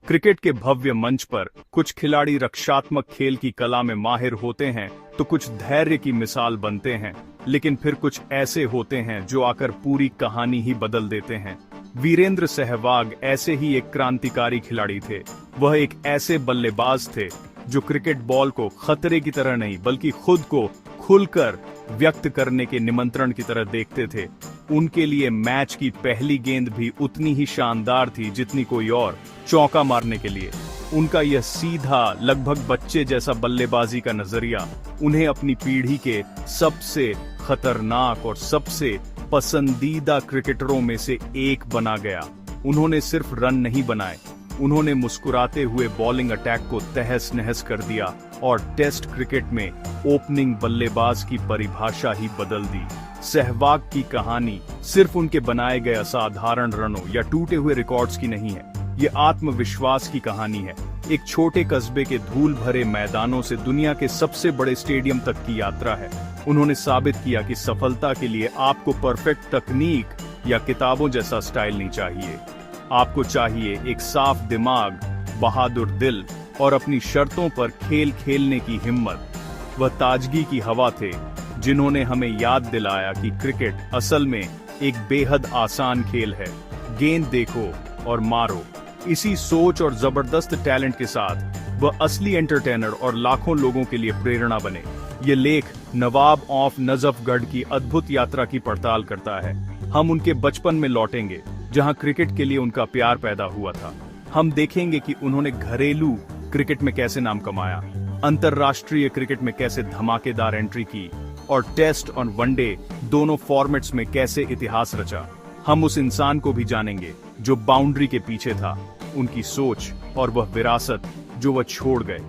Cricket के भव्य मंच पर कुछ खिलाड़ी रक्षात्मक खेल की कला में माहिर होते हैं तो कुछ धैर्य की मिसाल बनते हैं, लेकिन फिर कुछ ऐसे होते हैं जो आकर पूरी कहानी ही बदल देते हैं। वीरेंद्र सहवाग ऐसे ही एक क्रांतिकारी खिलाड़ी थे। वह एक ऐसे बल्लेबाज थे जो क्रिकेट बॉल को खतरे की तरह नहीं बल्कि खुद को खुलकर व्यक्त करने के निमंत्रण की तरह देखते थे। उनके लिए मैच की पहली गेंद भी उतनी ही शानदार थी जितनी कोई और चौका मारने के लिए। उनका यह सीधा, लगभग बच्चे जैसा बल्लेबाजी का नजरिया उन्हें अपनी पीढ़ी के सबसे खतरनाक और सबसे पसंदीदा क्रिकेटरों में से एक बना गया। उन्होंने सिर्फ रन नहीं बनाए, उन्होंने मुस्कुराते हुए बॉलिंग अटैक को तहस नहस कर दिया और टेस्ट क्रिकेट में ओपनिंग बल्लेबाज की परिभाषा ही बदल दी। सहवाग की कहानी सिर्फ उनके बनाए गए असाधारण रनों या टूटे हुए रिकॉर्ड्स की नहीं है, ये आत्मविश्वास की कहानी है। एक छोटे कस्बे के धूल भरे मैदानों से दुनिया के सबसे बड़े स्टेडियम तक की यात्रा है। उन्होंने साबित किया कि सफलता के लिए आपको परफेक्ट तकनीक या किताबों जैसा स्टाइल नहीं चाहिए। आपको चाहिए एक साफ दिमाग, बहादुर दिल और अपनी शर्तों पर खेल खेलने की हिम्मत। वह ताजगी की हवा थे जिन्होंने हमें याद दिलाया कि क्रिकेट असल में एक बेहद आसान खेल है। गेंद देखो और मारो। इसी सोच और जबरदस्त टैलेंट के साथ वह असली एंटरटेनर और लाखों लोगों के लिए प्रेरणा बने। ये लेख नवाब ऑफ नजफगढ़ की अद्भुत यात्रा की पड़ताल करता है। हम उनके बचपन में लौटेंगे जहां क्रिकेट के लिए उनका प्यार पैदा हुआ था। हम देखेंगे कि उन्होंने घरेलू क्रिकेट में कैसे नाम कमाया, अंतर्राष्ट्रीय क्रिकेट में कैसे धमाकेदार एंट्री की और टेस्ट और वनडे दोनों फॉर्मेट्स में कैसे इतिहास रचा। हम उस इंसान को भी जानेंगे जो बाउंड्री के पीछे था, उनकी सोच और वह विरासत जो वह छोड़ गए।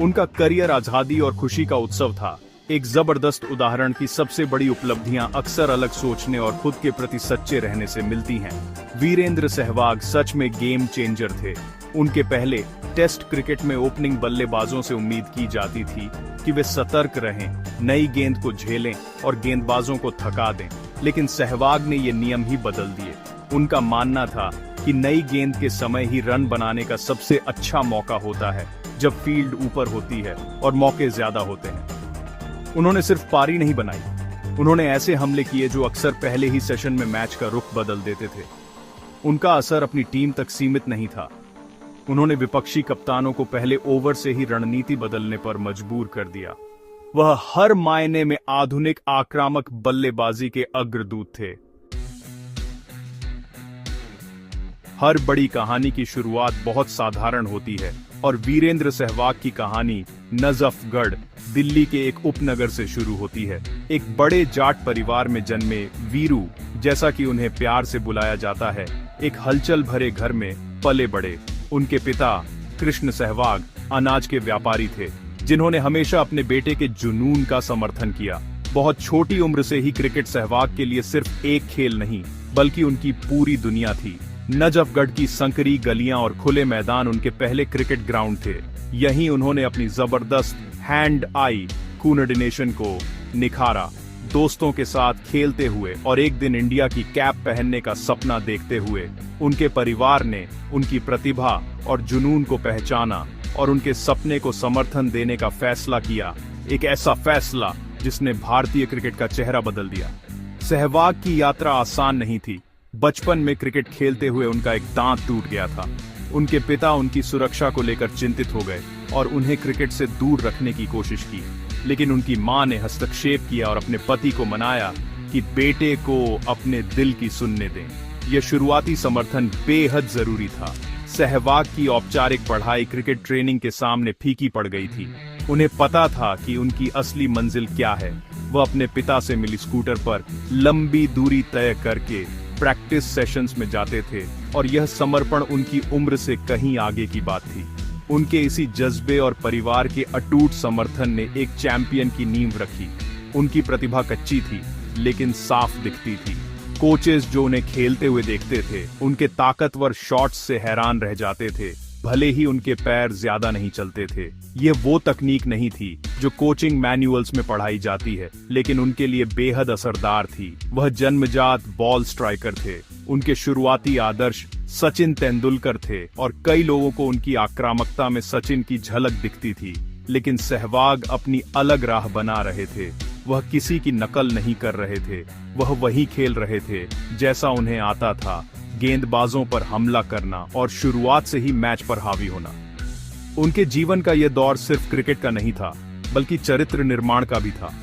उनका करियर आजादी और खुशी का उत्सव था, एक जबरदस्त उदाहरण की सबसे बड़ी उपलब्धियां अक्सर अलग सोचने और खुद के प्रति सच्चे रहने से मिलती हैं। वीरेंद्र सहवाग सच में गेम चेंजर थे। उनके पहले टेस्ट क्रिकेट में ओपनिंग बल्लेबाजों से उम्मीद की जाती थी कि वे सतर्क रहें, नई गेंद को झेलें और गेंदबाजों को थका दें, लेकिन सहवाग ने ये नियम ही बदल दिए। उनका मानना था कि नई गेंद के समय ही रन बनाने का सबसे अच्छा मौका होता है, जब फील्ड ऊपर होती है और मौके ज्यादा होते हैं। उन्होंने सिर्फ पारी नहीं बनाई, उन्होंने ऐसे हमले किए जो अक्सर पहले ही सेशन में मैच का रुख बदल देते थे। उनका असर अपनी टीम तक सीमित नहीं था, उन्होंने विपक्षी कप्तानों को पहले ओवर से ही रणनीति बदलने पर मजबूर कर दिया। वह हर मायने में आधुनिक आक्रामक बल्लेबाजी के अग्रदूत थे। हर बड़ी कहानी की शुरुआत बहुत साधारण होती है और वीरेंद्र सहवाग की कहानी नजफगढ़, दिल्ली के एक उपनगर से शुरू होती है। एक बड़े जाट परिवार में जन्मे वीरू, जैसा कि उन्हें प्यार से बुलाया जाता है, एक हलचल भरे घर में पले बड़े। उनके पिता कृष्ण सहवाग अनाज के व्यापारी थे, जिन्होंने हमेशा अपने बेटे के जुनून का समर्थन किया। बहुत छोटी उम्र से ही क्रिकेट सहवाग के लिए सिर्फ एक खेल नहीं बल्कि उनकी पूरी दुनिया थी। नजफगढ़ की संकरी गलियां और खुले मैदान उनके पहले क्रिकेट ग्राउंड थे। यहीं उन्होंने अपनी जबरदस्त हैंड आई कोऑर्डिनेशन को निखारा। दोस्तों के साथ खेलते हुए और एक दिन इंडिया की कैप पहनने का सपना देखते हुए उनके परिवार ने उनकी प्रतिभा और जुनून को पहचाना और उनके सपने को समर्थन देने का फैसला किया। एक ऐसा फैसला जिसने भारतीय क्रिकेट का चेहरा बदल दिया। सहवाग की यात्रा आसान नहीं थी। बचपन में क्रिकेट खेलते हुए उनका एक दांत टूट गया था। उनके पिता उनकी सुरक्षा को लेकर चिंतित हो गए और उन्हें क्रिकेट से दूर रखने की कोशिश की, लेकिन उनकी मां ने हस्तक्षेप किया और अपने पति को मनाया कि बेटे को अपने दिल की सुनने दें। यह शुरुआती समर्थन बेहद जरूरी था। सहवाग की औपचारिक पढ़ाई क्रिकेट ट्रेनिंग के सामने फीकी पड़ गई थी। उन्हें पता था कि उनकी असली मंजिल क्या है। वह अपने पिता से मिली स्कूटर पर लंबी दूरी तय करके प्रैक्टिस सेशंस में जाते थे और यह समर्पण उनकी उम्र से कहीं आगे की बात थी। उनके इसी जज्बे और परिवार के अटूट समर्थन ने एक चैंपियन की नींव रखी। उनकी प्रतिभा कच्ची थी लेकिन साफ दिखती थी। कोचेस जो उन्हें खेलते हुए देखते थे उनके ताकतवर शॉट्स से हैरान रह जाते थे, भले ही उनके पैर ज्यादा नहीं चलते थे। यह वो तकनीक नहीं थी जो कोचिंग मैनुअल्स में पढ़ाई जाती है, लेकिन उनके लिए बेहद असरदार थी। वह जन्मजात बॉल स्ट्राइकर थे। उनके शुरुआती आदर्श सचिन तेंदुलकर थे और कई लोगों को उनकी आक्रामकता में सचिन की झलक दिखती थी। लेकिन सहवाग अपनी अलग राह बना रहे थे। वह किसी की नकल नहीं कर रहे थे, वह वही खेल रहे थे जैसा उन्हें आता था, गेंदबाजों पर हमला करना और शुरुआत से ही मैच पर हावी होना। उनके जीवन का यह दौर सिर्फ क्रिकेट का नहीं था, बल्कि चरित्र निर्माण का भी था।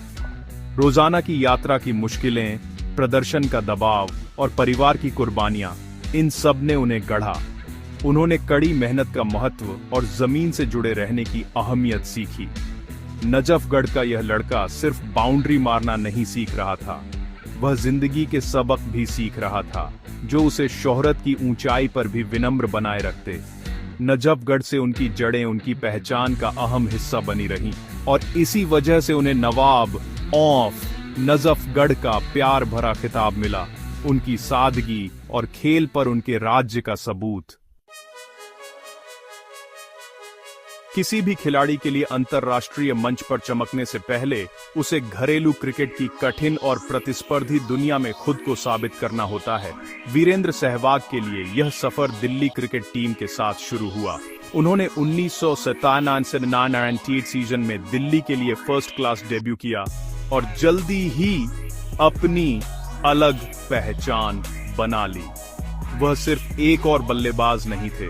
रोजाना की यात्रा की मुश्किलें, प्रदर्शन का दबाव और परिवार की कुर्बानियां, इन सब ने उन्हें गढ़ा। उन्होंने कड़ी मेहनत का महत्व और जमीन से जुड़े रहने की अहमियत सीखी। नजफगढ़ का यह लड़का सिर्फ बाउंड्री मारना नहीं सीख रहा था, वह जिंदगी के सबक भी सीख रहा था, जो उसे शोहरत की ऊंचाई पर भी विनम्र बनाए रखते। नजफगढ़ से उनकी जड़ें उनकी पहचान का अहम हिस्सा बनी रहीं और इसी वजह से उन्हें नवाब ऑफ नजफगढ़ का प्यार भरा खिताब मिला। उनकी सादगी और खेल पर उनके राज्य का सबूत। किसी भी खिलाड़ी के लिए अंतर्राष्ट्रीय मंच पर चमकने से पहले उसे घरेलू क्रिकेट की कठिन और प्रतिस्पर्धी दुनिया में खुद को साबित करना होता है। वीरेंद्र सहवाग के लिए यह सफर दिल्ली क्रिकेट टीम के साथ शुरू हुआ। उन्होंने 1997-98 सीजन में दिल्ली के लिए फर्स्ट क्लास डेब्यू किया और जल्दी ही अपनी अलग पहचान बना ली। वह सिर्फ एक और बल्लेबाज नहीं थे,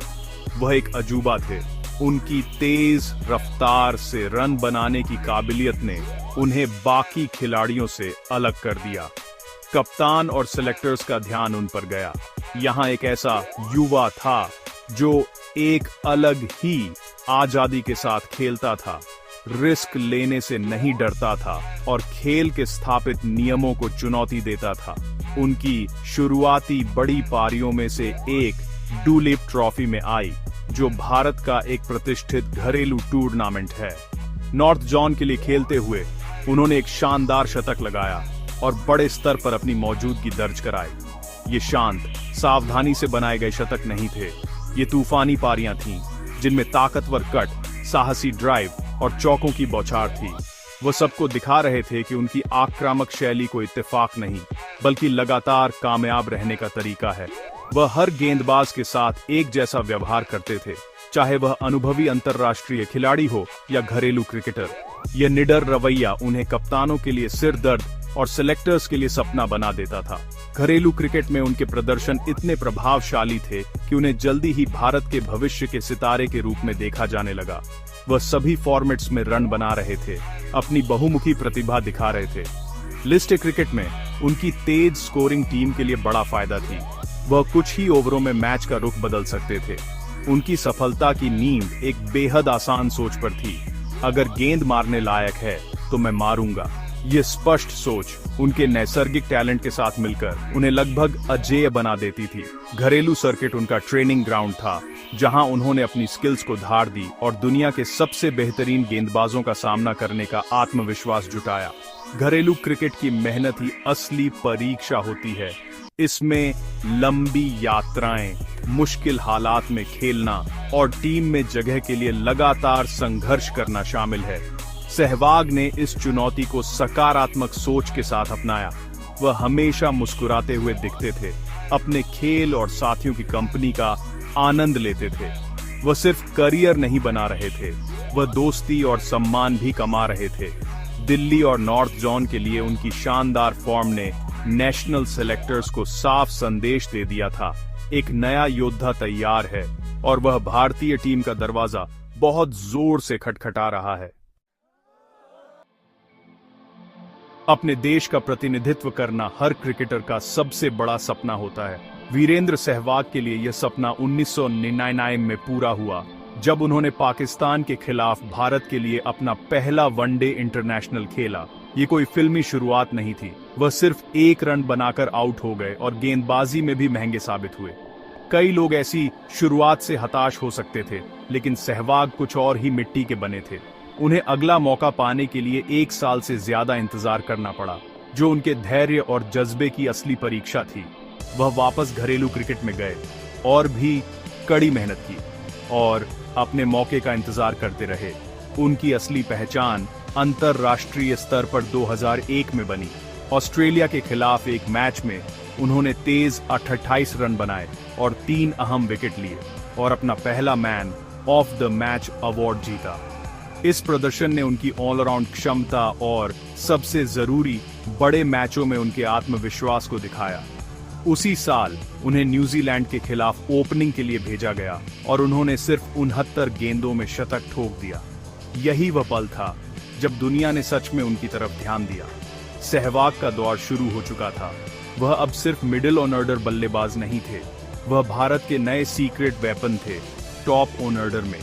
वह एक अजूबा थे। उनकी तेज रफ्तार से रन बनाने की काबिलियत ने उन्हें बाकी खिलाड़ियों से अलग कर दिया। कप्तान और सिलेक्टर्स का ध्यान उन पर गया। यहाँ एक ऐसा युवा था जो एक अलग ही आजादी के साथ खेलता था, रिस्क लेने से नहीं डरता था और खेल के स्थापित नियमों को चुनौती देता था। उनकी शुरुआती बड़ी पारियों में से एक डुलीप ट्रॉफी में आई, जो भारत का एक प्रतिष्ठित घरेलू टूर्नामेंट है। नॉर्थ जोन के लिए खेलते हुए उन्होंने एक शानदार शतक लगाया और बड़े स्तर पर अपनी मौजूदगी दर्ज कराई। ये शांत, सावधानी से बनाए गए शतक नहीं थे, ये तूफानी पारियां थीं, जिनमें ताकतवर कट, साहसी ड्राइव और चौकों की बौछार थी। वह सबको दिखा रहे थे कि उनकी आक्रामक शैली कोई इत्तेफाक नहीं, बल्कि लगातार कामयाब रहने का तरीका है। वह हर गेंदबाज के साथ एक जैसा व्यवहार करते थे, चाहे वह अनुभवी अंतर्राष्ट्रीय खिलाड़ी हो या घरेलू क्रिकेटर। यह निडर रवैया उन्हें कप्तानों के लिए सिरदर्द और सिलेक्टर्स के लिए सपना बना देता था। घरेलू क्रिकेट में उनके प्रदर्शन इतने प्रभावशाली थे कि उन्हें जल्दी ही भारत के भविष्य के सितारे के रूप में देखा जाने लगा। वह सभी फॉर्मेट्स में रन बना रहे थे, अपनी बहुमुखी प्रतिभा दिखा रहे थे। लिस्ट क्रिकेट में उनकी तेज स्कोरिंग टीम के लिए बड़ा फायदा थी। वह कुछ ही ओवरों में मैच का रुख बदल सकते थे। उनकी सफलता की नींव एक बेहद आसान सोच पर थी, अगर गेंद मारने लायक है तो मैं मारूंगा। ये स्पष्ट सोच उनके नैसर्गिक टैलेंट के साथ मिलकर उन्हें लगभग अजेय बना देती थी। घरेलू सर्किट उनका ट्रेनिंग ग्राउंड था, जहां उन्होंने अपनी स्किल्स को धार दी और दुनिया के सबसे बेहतरीन गेंदबाजों का सामना करने का आत्मविश्वास जुटाया। घरेलू क्रिकेट की मेहनत ही असली परीक्षा होती है। इसमें लंबी यात्राएं, मुश्किल हालात में खेलना और टीम में जगह के लिए लगातार संघर्ष करना शामिल है। सहवाग ने इस चुनौती को सकारात्मक सोच के साथ अपनाया। वह हमेशा मुस्कुराते हुए दिखते थे, अपने खेल और साथियों की कंपनी का आनंद लेते थे। वह सिर्फ करियर नहीं बना रहे थे, वह दोस्ती और सम्मान भी कमा रहे थे। दिल्ली और नॉर्थ जोन के लिए उनकी शानदार फॉर्म ने नेशनल सेलेक्टर्स को साफ संदेश दे दिया था, एक नया योद्धा तैयार है और वह भारतीय टीम का दरवाजा बहुत जोर से खटखटा रहा है। अपने देश का प्रतिनिधित्व करना हर क्रिकेटर का सबसे बड़ा सपना होता है। वीरेंद्र सहवाग के लिए यह सपना 1999 में पूरा हुआ, जब उन्होंने पाकिस्तान के खिलाफ भारत के लिए अपना पहला वनडे इंटरनेशनल खेला। ये कोई फिल्मी शुरुआत नहीं थी, वह सिर्फ एक रन बनाकर आउट हो गए और गेंदबाजी में भी महंगे साबित हुए। कई लोग ऐसी शुरुआत से हताश हो सकते थे, लेकिन सहवाग कुछ और ही मिट्टी के बने थे। उन्हें अगला मौका पाने के लिए 1 साल से ज्यादा इंतजार करना पड़ा, जो उनके धैर्य और जज्बे की असली परीक्षा थी। वह वापस घरेलू क्रिकेट में गए और भी कड़ी मेहनत की और अपने मौके का इंतजार करते रहे। उनकी असली पहचान अंतर्राष्ट्रीय स्तर पर 2001 में बनी। ऑस्ट्रेलिया के खिलाफ एक मैच में उन्होंने तेज 28 रन बनाए और 3 अहम विकेट लिए और अपना पहला man of the match award जीता। इस प्रदर्शन ने उनकी ऑलराउंड क्षमता और सबसे जरूरी बड़े मैचों में उनके आत्मविश्वास को दिखाया। उसी साल उन्हें न्यूजीलैंड के खिलाफ ओपनिंग के लिए भेजा गया और उन्होंने सिर्फ 69 गेंदों में शतक ठोक दिया। यही वह पल था जब दुनिया ने सच में उनकी तरफ ध्यान दिया। सहवाग का दौर शुरू हो चुका था। वह अब सिर्फ मिडिल ऑर्डर बल्लेबाज नहीं थे, वह भारत के नए सीक्रेट वेपन थे टॉप ऑर्डर में।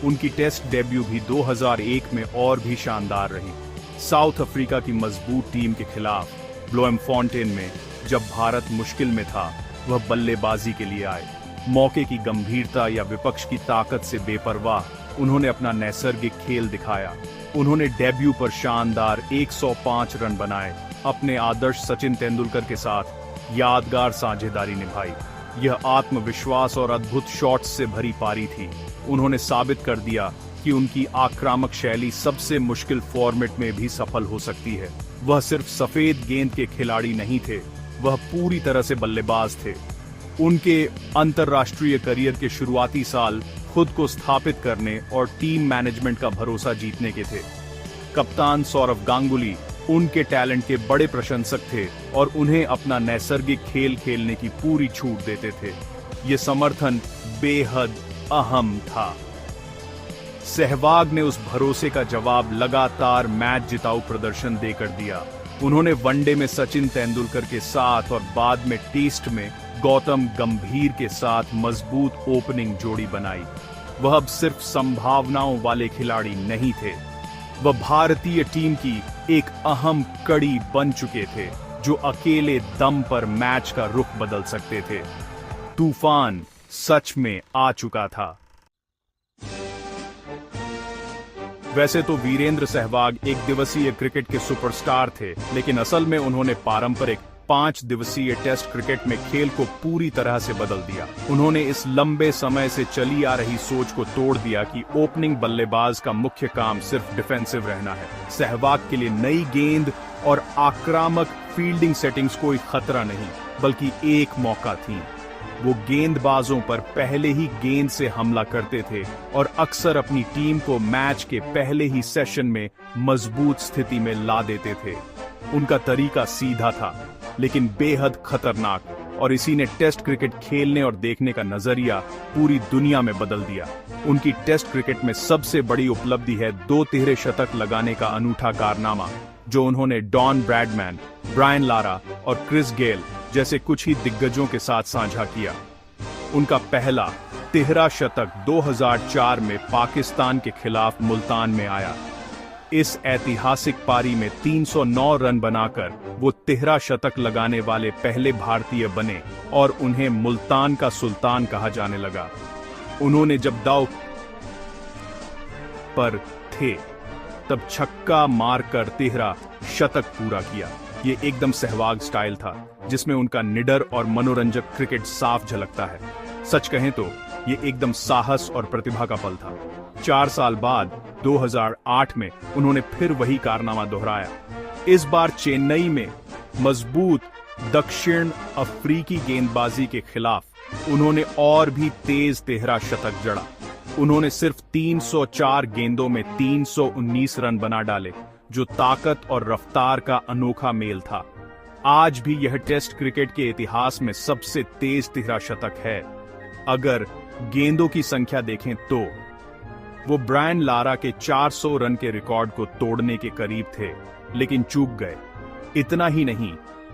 उनकी टेस्ट डेब्यू भी 2001 में और भी शानदार रही। साउथ अफ्रीका की मजबूत टीम के खिलाफ ब्लोएमफॉन्टेन में जब भारत मुश्किल में था, वह बल्लेबाजी के लिए आए। मौके की गंभीरता या विपक्ष की ताकत से बेपरवाह उन्होंने अपना नैसर्गिक खेल दिखाया। उन्होंने डेब्यू पर शानदार 105 रन बनाए, अपने आदर्श सचिन तेंदुलकर के साथ यादगार साझेदारी निभाई। यह आत्मविश्वास और अद्भुत शॉट्स से भरी पारी थी। उन्होंने साबित कर दिया कि उनकी आक्रामक शैली सबसे मुश्किल फॉर्मेट में भी सफल हो सकती है। वह सिर्फ सफेद गेंद के खिलाड़ी नहीं थे, वह पूरी तरह से बल्लेबाज थे। उनके अंतर्राष्ट्रीय करियर के शुरुआती साल खुद को स्थापित करने और टीम मैनेजमेंट का भरोसा जीतने के थे। कप्तान सौरव गांगुली उनके टैलेंट के बड़े प्रशंसक थे और उन्हें अपना नैसर्गिक खेल खेलने की पूरी छूट देते थे। ये समर्थन बेहद अहम था। सहवाग ने उस भरोसे का जवाब लगातार मैच जिताऊ प्रदर्शन देकर दिया। उन्होंने वनडे में सचिन तेंदुलकर के साथ और बाद में टेस्ट में गौतम गंभीर के साथ मजबूत ओपनिंग जोड़ी बनाई। वह अब सिर्फ संभावनाओं वाले खिलाड़ी नहीं थे, वह भारतीय टीम की एक अहम कड़ी बन चुके थे जो अकेले दम पर मैच का रुख बदल सकते थे। तूफान सच में आ चुका था। वैसे तो वीरेंद्र सहवाग एक दिवसीय क्रिकेट के सुपरस्टार थे, लेकिन असल में उन्होंने पारंपरिक 5 दिवसीय टेस्ट क्रिकेट में खेल को पूरी तरह से बदल दिया। उन्होंने इस लंबे समय से चली आ रही सोच को तोड़ दिया कि ओपनिंग बल्लेबाज का मुख्य काम सिर्फ डिफेंसिव रहना है। सहवाग के लिए नई गेंद और आक्रामक फील्डिंग सेटिंग्स कोई खतरा नहीं, बल्कि एक मौका थी। वो गेंदबाजों पर पहले ही गेंद से हमला करते थे और अक्सर अपनी टीम को मैच के पहले ही सेशन में मजबूत स्थिति में ला देते थे। उनका तरीका सीधा था, लेकिन बेहद खतरनाक, और इसी ने टेस्ट क्रिकेट खेलने और देखने का नजरिया पूरी दुनिया में बदल दिया। उनकी टेस्ट क्रिकेट में सबसे बड़ी उपलब्धि है 2 तिहरे शतक लगाने का अनूठा कारनामा, जो उन्होंने डॉन ब्रैडमैन, ब्रायन लारा और क्रिस गेल जैसे कुछ ही दिग्गजों के साथ साझा किया। उनका पहला तिहरा शतक 2004 में पाकिस्तान के खिलाफ मुल्तान में आया। इस ऐतिहासिक पारी में 309 रन बनाकर वो तिहरा शतक लगाने वाले पहले भारतीय बने और उन्हें मुल्तान का सुल्तान कहा जाने लगा। उन्होंने जब दाव पर थे तब छक्का मारकर तिहरा शतक पूरा किया। ये एकदम सहवाग स्टाइल था, जिसमें उनका निडर और मनोरंजक क्रिकेट साफ झलकता है। सच कहें तो ये एकदम साहस और प्रतिभा का पल था। 4 साल बाद 2008 में उन्होंने फिर वही कारनामा दोहराया। इस बार चेन्नई में मजबूत दक्षिण अफ्रीकी गेंदबाजी के खिलाफ उन्होंने और भी तेज तिहरा शतक जड़ा। उन्होंने सिर्फ 304 गेंदों में 319 रन बना डाले, जो ताकत और रफ्तार का अनोखा मेल था। आज भी यह टेस्ट क्रिकेट के इतिहास में सबसे तेज तिहरा शतक है। अगर गेंदों की संख्या देखें तो वो ब्रायन लारा के 400 रन के रिकॉर्ड को तोड़ने के करीब थे, लेकिन चूक गए। इतना ही नहीं,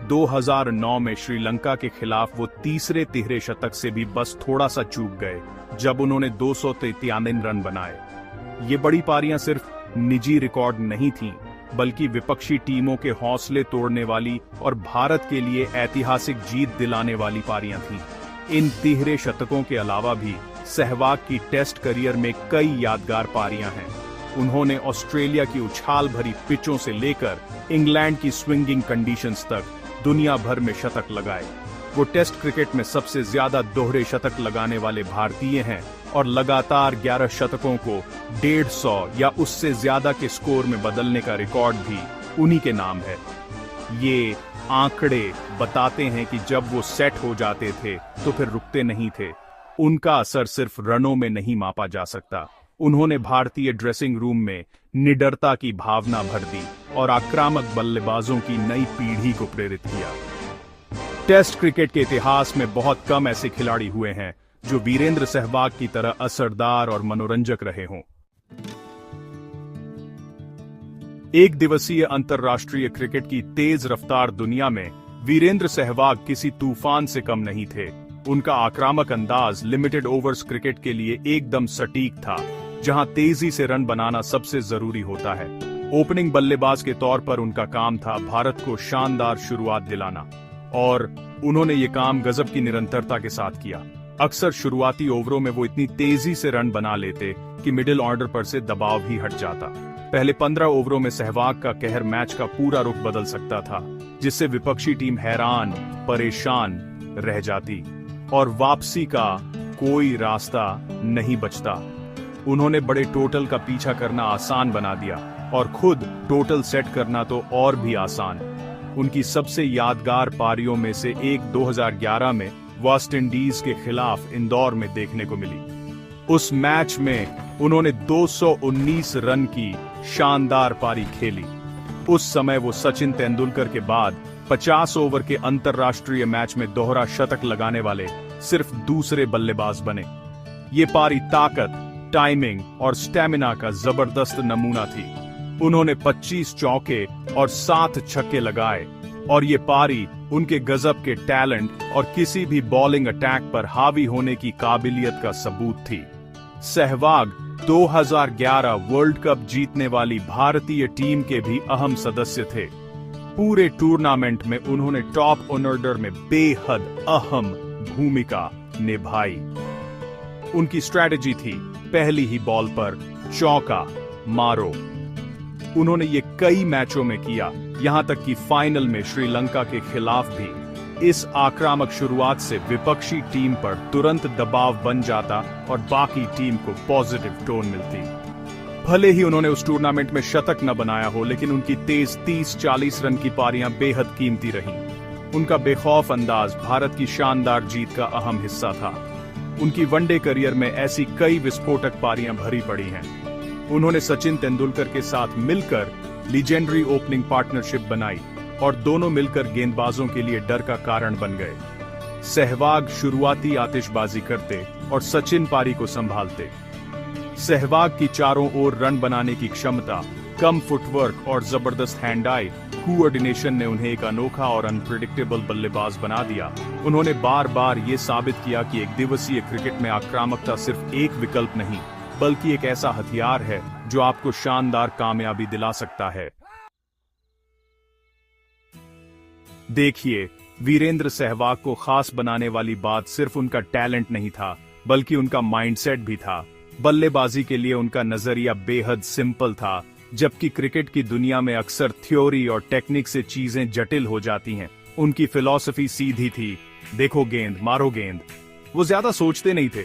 2009 में श्रीलंका के खिलाफ वो तीसरे तिहरे शतक से भी बस थोड़ा सा चूक गए, जब उन्होंने 293 रन बनाए। ये बड़ी पारियां सिर्फ निजी रिकॉर्ड नहीं थीं, बल्कि विपक्षी टीमों के हौसले तोड़ने वाली और भारत के लिए ऐतिहासिक जीत दिलाने वाली पारियां थीं। इन तिहरे शतकों के अलावा भी सहवाग की टेस्ट करियर में कई यादगार पारियां हैं। उन्होंने ऑस्ट्रेलिया की उछाल भरी पिचों से लेकर इंग्लैंड की स्विंगिंग कंडीशंस तक दुनिया भर में शतक लगाए। वो टेस्ट क्रिकेट में सबसे ज्यादा दोहरे शतक लगाने वाले भारतीय हैं और लगातार 11 शतकों को 150 या उससे ज्यादा के स्कोर में बदलने का रिकॉर्ड भी उन्हीं के नाम है। ये आंकड़े बताते हैं कि जब वो सेट हो जाते थे तो फिर रुकते नहीं थे। उनका असर सिर्फ रनों में नहीं मापा जा सकता। उन्होंने भारतीय ड्रेसिंग रूम में निडरता की भावना भर दी और आक्रामक बल्लेबाजों की नई पीढ़ी को प्रेरित किया। टेस्ट क्रिकेट के इतिहास में बहुत कम ऐसे खिलाड़ी हुए हैं जो वीरेंद्र सहवाग की तरह असरदार और मनोरंजक रहे हों। एक दिवसीय अंतर्राष्ट्रीय क्रिकेट की तेज रफ्तार दुनिया में वीरेंद्र सहवाग किसी तूफान से कम नहीं थे। उनका आक्रामक अंदाज लिमिटेड ओवर्स क्रिकेट के लिए एकदम सटीक था, जहां तेजी से रन बनाना सबसे जरूरी होता है। ओपनिंग बल्लेबाज के तौर पर उनका काम था भारत को शानदार शुरुआत दिलाना, और उन्होंने ये काम गजब की निरंतरता के साथ किया। अक्सर शुरुआती ओवरों में वो इतनी तेजी से रन बना लेते कि मिडिल ऑर्डर पर से दबाव भी हट जाता। पहले 15 ओवरों में सहवाग का कहर मैच का पूरा रुख बदल सकता था, जिससे विपक्षी टीम हैरान परेशान रह जाती और वापसी का कोई रास्ता नहीं बचता। उन्होंने बड़े टोटल का पीछा करना आसान बना दिया और खुद टोटल सेट करना तो और भी आसान। उनकी सबसे यादगार पारियों में से एक 2011 में वेस्ट इंडीज के खिलाफ इंदौर में देखने को मिली। उस मैच में उन्होंने 219 रन की शानदार पारी खेली। उस समय वो सचिन तेंदुलकर के बाद 50 ओवर के अंतर्राष्ट्रीय मैच में दोहरा शतक लगाने वाले सिर्फ दूसरे बल्लेबाज बने। ये पारी ताकत, टाइमिंग और स्टेमिना का जबरदस्त नमूना थी। उन्होंने 25 चौके और 7 छक्के लगाए और ये पारी उनके गजब के टैलेंट और किसी भी बॉलिंग अटैक पर हावी होने की काबिलियत का सबूत थी। सहवाग 2011 वर्ल्ड कप जीतने वाली भारतीय टीम के भी अहम सदस्य थे। पूरे टूर्नामेंट में उन्होंने टॉप ऑर्डर में बेहद अहम भूमिका निभाई। उनकी स्ट्रैटेजी थी पहली ही बॉल पर चौका मारो। उन्होंने ये कई मैचों में किया, यहां तक कि फाइनल में श्रीलंका के खिलाफ भी। इस आक्रामक शुरुआत से विपक्षी टीम पर तुरंत दबाव बन जाता और बाकी टीम को पॉजिटिव टोन मिलती। भले ही उन्होंने उस टूर्नामेंट में शतक न बनाया हो, लेकिन उनकी तेज 30-40 रन की पारियां बेहद कीमती रहीं। उनका बेखौफ अंदाज भारत की शानदार जीत का अहम हिस्सा था। उनकी वनडे करियर में ऐसी कई विस्फोटक पारियां भरी पड़ी हैं। उन्होंने सचिन तेंदुलकर के साथ मिलकर लीजेंडरी ओपनिंग पार्टनरशिप बनाई और दोनों मिलकर गेंदबाजों के लिए डर का कारण बन गए। सहवाग शुरुआती आतिशबाजी करते और सचिन पारी को संभालते। सहवाग की चारों ओर रन बनाने की क्षमता, कम फुटवर्क और जबरदस्त हैंड आई कोऑर्डिनेशन ने उन्हें एक अनोखा और अनप्रेडिक्टेबल बल्लेबाज बना दिया। उन्होंने बार बार ये साबित किया कि एक दिवसीय क्रिकेट में आक्रामकता सिर्फ एक विकल्प नहीं, बल्कि एक ऐसा हथियार है जो आपको शानदार कामयाबी दिला सकता है। देखिए, वीरेंद्र सहवाग को खास बनाने वाली बात सिर्फ उनका टैलेंट नहीं था, बल्कि उनका माइंडसेट भी था। बल्लेबाजी के लिए उनका नजरिया बेहद सिंपल था, जबकि क्रिकेट की दुनिया में अक्सर थ्योरी और टेक्निक से चीजें जटिल हो जाती हैं। उनकी फिलॉसफी सीधी थी, देखो गेंद मारो गेंद। वो ज्यादा सोचते नहीं थे।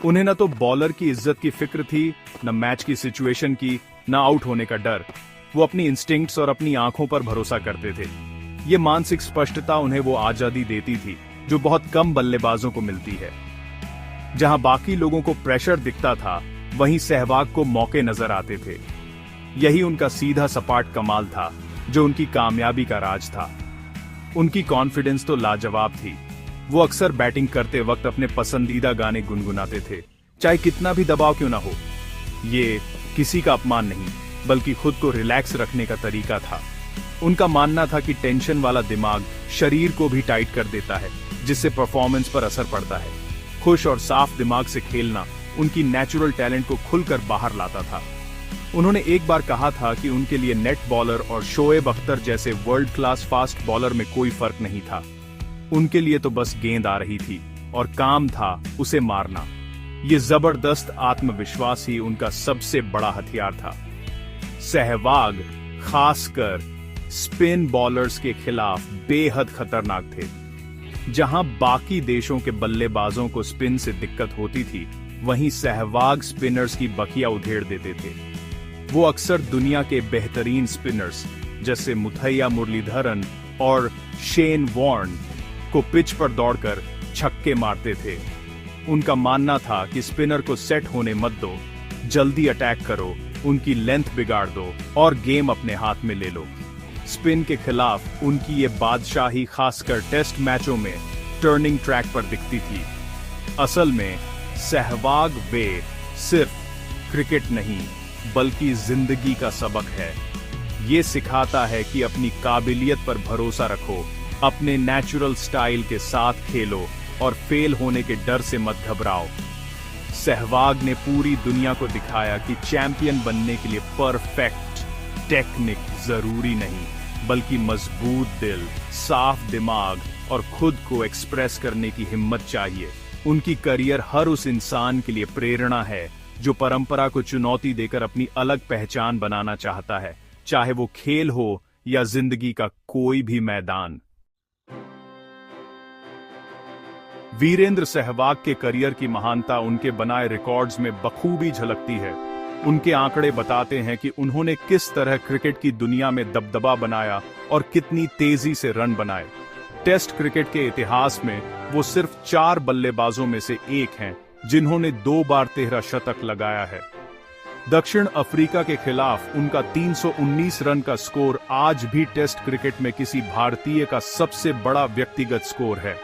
उन्हें न तो बॉलर की इज्जत की फिक्र थी, न मैच की सिचुएशन की, न आउट होने का डर। वो अपनी इंस्टिंक्ट्स और अपनी आंखों पर भरोसा करते थे। ये मानसिक स्पष्टता उन्हें वो आजादी देती थी जो बहुत कम बल्लेबाजों को मिलती है। जहां बाकी लोगों को प्रेशर दिखता था, वहीं सहवाग को मौके नजर आते थे। यही उनका सीधा सपाट कमाल था, जो उनकी कामयाबी का राज था। उनकी कॉन्फिडेंस तो लाजवाब थी। वो अक्सर बैटिंग करते वक्त अपने पसंदीदा गाने गुनगुनाते थे, चाहे कितना भी दबाव क्यों ना हो। ये किसी का अपमान नहीं, बल्कि खुद को रिलैक्स रखने का तरीका था। उनका मानना था कि टेंशन वाला दिमाग शरीर को भी टाइट कर देता है, जिससे परफॉर्मेंस पर असर पड़ता है। खुश और साफ दिमाग से खेलना उनकी नेचुरल टैलेंट को खुलकर बाहर लाता था। उन्होंने एक बार कहा था कि उनके लिए नेट बॉलर और शोएब अख्तर जैसे वर्ल्ड क्लास फास्ट बॉलर में कोई फर्क नहीं था। उनके लिए तो बस गेंद आ रही थी और काम था उसे मारना। ये जबरदस्त आत्मविश्वास ही उनका सबसे बड़ा हथियार था। सहवाग खासकर स्पिन बॉलर्स के खिलाफ बेहद खतरनाक थे। जहां बाकी देशों के बल्लेबाजों को स्पिन से दिक्कत होती थी, वहीं सहवाग स्पिनर्स की बखिया उधेड़ देते थे। वो अक्सर दुनिया के बेहतरीन स्पिनर्स जैसे मुथैया मुरलीधरन और शेन वॉर्न को पिच पर दौड़कर छक्के मारते थे। उनका मानना था कि स्पिनर को सेट होने मत दो, जल्दी अटैक करो, उनकी लेंथ बिगाड़ दो और गेम अपने हाथ में ले लो। स्पिन के खिलाफ उनकी ये बादशाही खासकर टेस्ट मैचों में टर्निंग ट्रैक पर दिखती थी। असल में सहवाग वे सिर्फ क्रिकेट नहीं बल्कि जिंदगी का सबक है। ये सिखाता है कि अपनी काबिलियत पर भरोसा रखो, अपने नेचुरल स्टाइल के साथ खेलो और फेल होने के डर से मत घबराओ। सहवाग ने पूरी दुनिया को दिखाया कि चैंपियन बनने के लिए परफेक्ट टेक्निक जरूरी नहीं, बल्कि मजबूत दिल, साफ दिमाग और खुद को एक्सप्रेस करने की हिम्मत चाहिए। उनकी करियर हर उस इंसान के लिए प्रेरणा है जो परंपरा को चुनौती देकर अपनी अलग पहचान बनाना चाहता है, चाहे वो खेल हो या जिंदगी का कोई भी मैदान। वीरेंद्र सहवाग के करियर की महानता उनके बनाए रिकॉर्ड्स में बखूबी झलकती है। उनके आंकड़े बताते हैं कि उन्होंने किस तरह क्रिकेट की दुनिया में दबदबा बनाया और कितनी तेजी से रन बनाए। टेस्ट क्रिकेट के इतिहास में वो सिर्फ 4 बल्लेबाजों में से एक हैं जिन्होंने 2 बार 13 शतक लगाया है। दक्षिण अफ्रीका के खिलाफ उनका 319 रन का स्कोर आज भी टेस्ट क्रिकेट में किसी भारतीय का सबसे बड़ा व्यक्तिगत स्कोर है।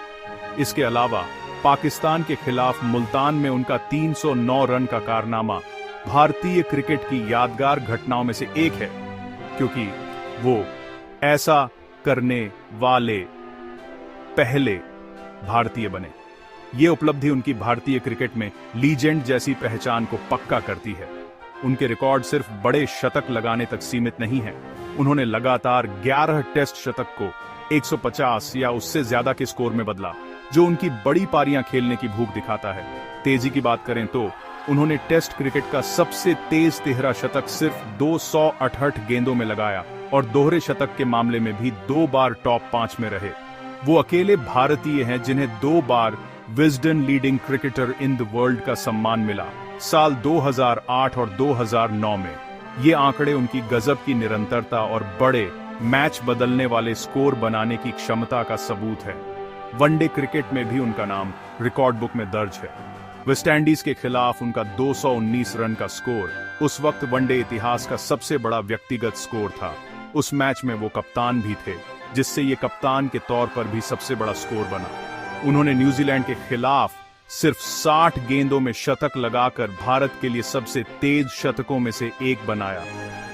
इसके अलावा पाकिस्तान के खिलाफ मुल्तान में उनका 309 रन का कारनामा भारतीय क्रिकेट की यादगार घटनाओं में से एक है, क्योंकि वो ऐसा करने वाले पहले भारतीय बने। ये उपलब्धि उनकी भारतीय क्रिकेट में लीजेंड जैसी पहचान को पक्का करती है। उनके रिकॉर्ड सिर्फ बड़े शतक लगाने तक सीमित नहीं है। उन्होंने लगातार 11 टेस्ट शतक को 150 या उससे ज्यादा के स्कोर में बदला, जो उनकी बड़ी पारियां खेलने की भूख दिखाता है। तेजी की बात करें तो उन्होंने टेस्ट क्रिकेट का सबसे तेज 13 शतक सिर्फ 268 गेंदों में लगाया और दोहरे शतक के मामले में भी 2 बार टॉप 5 में रहे। वो अकेले भारतीय हैं जिन्हें 2 बार Wisden leading cricketer in the world का सम्मान मिला, साल 2008 और 2009 में। ये आंकड़े उनकी गजब की निरंतरता और बड़े मैच बदलने वाले स्कोर बनाने की क्षमता का सबूत है। वनडे क्रिकेट में भी उनका नाम रिकॉर्ड बुक में दर्ज है। वेस्टइंडीज के खिलाफ उनका 219 रन का स्कोर उस वक्त वनडे इतिहास का सबसे बड़ा व्यक्तिगत स्कोर था। उस मैच में वो कप्तान भी थे, जिससे ये कप्तान के तौर पर भी सबसे बड़ा स्कोर बना। उन्होंने न्यूजीलैंड के खिलाफ सिर्फ 60 गेंदों में शतक लगाकर भारत के लिए सबसे तेज शतकों में से एक बनाया।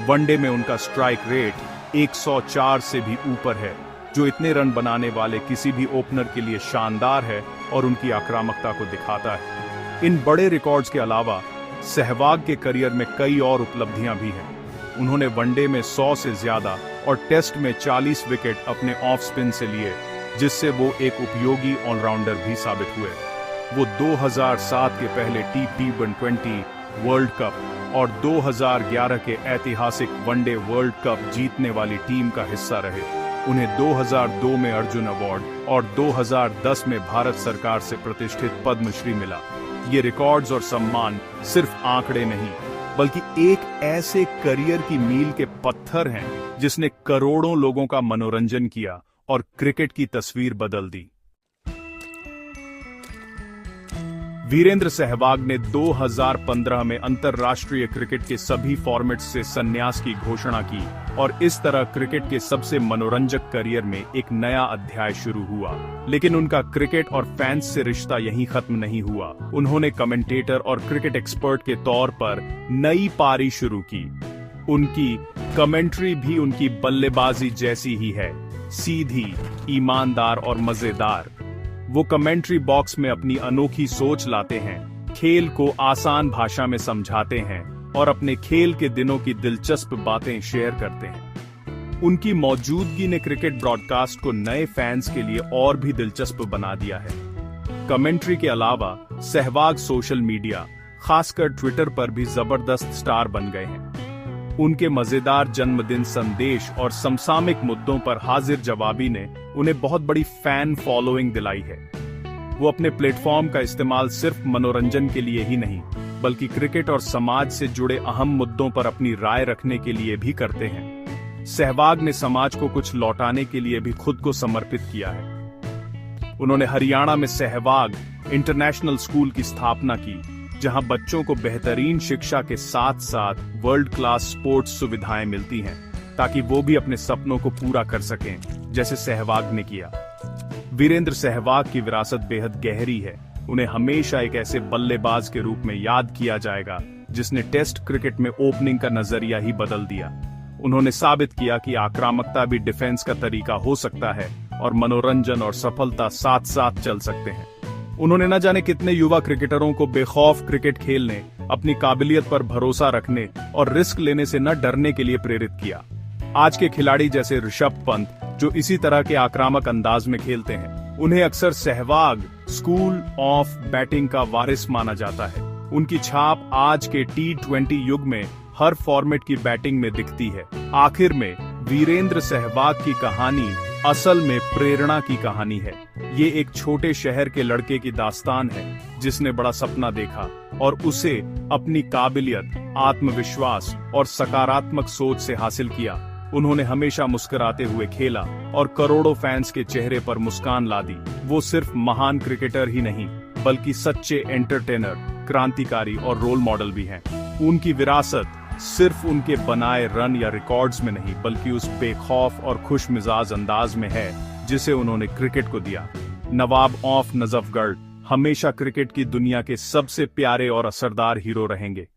वनडे में उनका स्ट्राइक रेट 104 से भी ऊपर है, जो इतने रन बनाने वाले किसी भी ओपनर के लिए शानदार है और उनकी आक्रामकता को दिखाता है। इन बड़े रिकॉर्ड्स के अलावा सहवाग के करियर में कई और उपलब्धियां भी हैं। उन्होंने वनडे में 100 से ज्यादा और टेस्ट में 40 विकेट अपने ऑफ स्पिन से लिए, जिससे वो एक उपयोगी ऑलराउंडर भी साबित हुए। वो 2007 के पहले T20 वर्ल्ड कप और 2011 के ऐतिहासिक वनडे वर्ल्ड कप जीतने वाली टीम का हिस्सा रहे। उन्हें 2002 में अर्जुन अवार्ड और 2010 में भारत सरकार से प्रतिष्ठित पद्मश्री मिला। ये रिकॉर्ड्स और सम्मान सिर्फ आंकड़े नहीं, बल्कि एक ऐसे करियर की मील के पत्थर हैं जिसने करोड़ों लोगों का मनोरंजन किया और क्रिकेट की तस्वीर बदल दी। वीरेंद्र सहवाग ने 2015 में अंतर्राष्ट्रीय क्रिकेट के सभी फॉर्मेट्स से संन्यास की घोषणा की और इस तरह क्रिकेट के सबसे मनोरंजक करियर में एक नया अध्याय शुरू हुआ। लेकिन उनका क्रिकेट और फैंस से रिश्ता यहीं खत्म नहीं हुआ। उन्होंने कमेंटेटर और क्रिकेट एक्सपर्ट के तौर पर नई पारी शुरू की। उनकी कमेंट्री भी उनकी बल्लेबाजी जैसी ही है, सीधी, ईमानदार और मजेदार। वो कमेंट्री बॉक्स में अपनी अनोखी सोच लाते हैं, खेल को आसान भाषा में समझाते हैं और अपने खेल के दिनों की दिलचस्प बातें शेयर करते हैं। उनकी मौजूदगी ने क्रिकेट ब्रॉडकास्ट को नए फैंस के लिए और भी दिलचस्प बना दिया है। कमेंट्री के अलावा सहवाग सोशल मीडिया, खासकर ट्विटर पर भी जबरदस्त स्टार बन गए हैं। उनके मजेदार जन्मदिन संदेश और समसामयिक मुद्दों पर हाजिर जवाबी ने उन्हें बहुत बड़ी फैन फॉलोइंग दिलाई है। वो अपने प्लेटफॉर्म का इस्तेमाल सिर्फ मनोरंजन के लिए ही नहीं, बल्कि क्रिकेट और समाज से जुड़े अहम मुद्दों पर अपनी राय रखने के लिए भी करते हैं। सहवाग ने समाज को कुछ लौटाने के लिए भी खुद को समर्पित किया है। उन्होंने हरियाणा में सहवाग इंटरनेशनल स्कूल की स्थापना की, जहां बच्चों को बेहतरीन शिक्षा के साथ साथ वर्ल्ड क्लास स्पोर्ट्स सुविधाएं मिलती हैं, ताकि वो भी अपने सपनों को पूरा कर सकें, जैसे सहवाग ने किया। वीरेंद्र सहवाग की विरासत बेहद गहरी है। उन्हें हमेशा एक ऐसे बल्लेबाज के रूप में याद किया जाएगा जिसने टेस्ट क्रिकेट में ओपनिंग का नजरिया ही बदल दिया। उन्होंने साबित किया कि आक्रामकता भी डिफेंस का तरीका हो सकता है और मनोरंजन और सफलता साथ साथ चल सकते हैं। उन्होंने न जाने कितने युवा क्रिकेटरों को बेखौफ क्रिकेट खेलने, अपनी काबिलियत पर भरोसा रखने और रिस्क लेने से न डरने के लिए प्रेरित किया। आज के खिलाड़ी जैसे ऋषभ पंत, जो इसी तरह के आक्रामक अंदाज में खेलते हैं, उन्हें अक्सर सहवाग स्कूल ऑफ बैटिंग का वारिस माना जाता है। उनकी छाप आज के T20 युग में हर फॉर्मेट की बैटिंग में दिखती है। आखिर में वीरेंद्र सहवाग की कहानी असल में प्रेरणा की कहानी है। ये एक छोटे शहर के लड़के की दास्तान है जिसने बड़ा सपना देखा और उसे अपनी काबिलियत, आत्मविश्वास और सकारात्मक सोच से हासिल किया। उन्होंने हमेशा मुस्कुराते हुए खेला और करोड़ों फैंस के चेहरे पर मुस्कान ला दी। वो सिर्फ महान क्रिकेटर ही नहीं, बल्कि सच्चे एंटरटेनर, क्रांतिकारी और रोल मॉडल भी हैं। उनकी विरासत सिर्फ उनके बनाए रन या रिकॉर्ड्स में नहीं, बल्कि उस बेखौफ और खुश मिजाज अंदाज में है जिसे उन्होंने क्रिकेट को दिया। नवाब ऑफ नजफगढ़ हमेशा क्रिकेट की दुनिया के सबसे प्यारे और असरदार हीरो रहेंगे।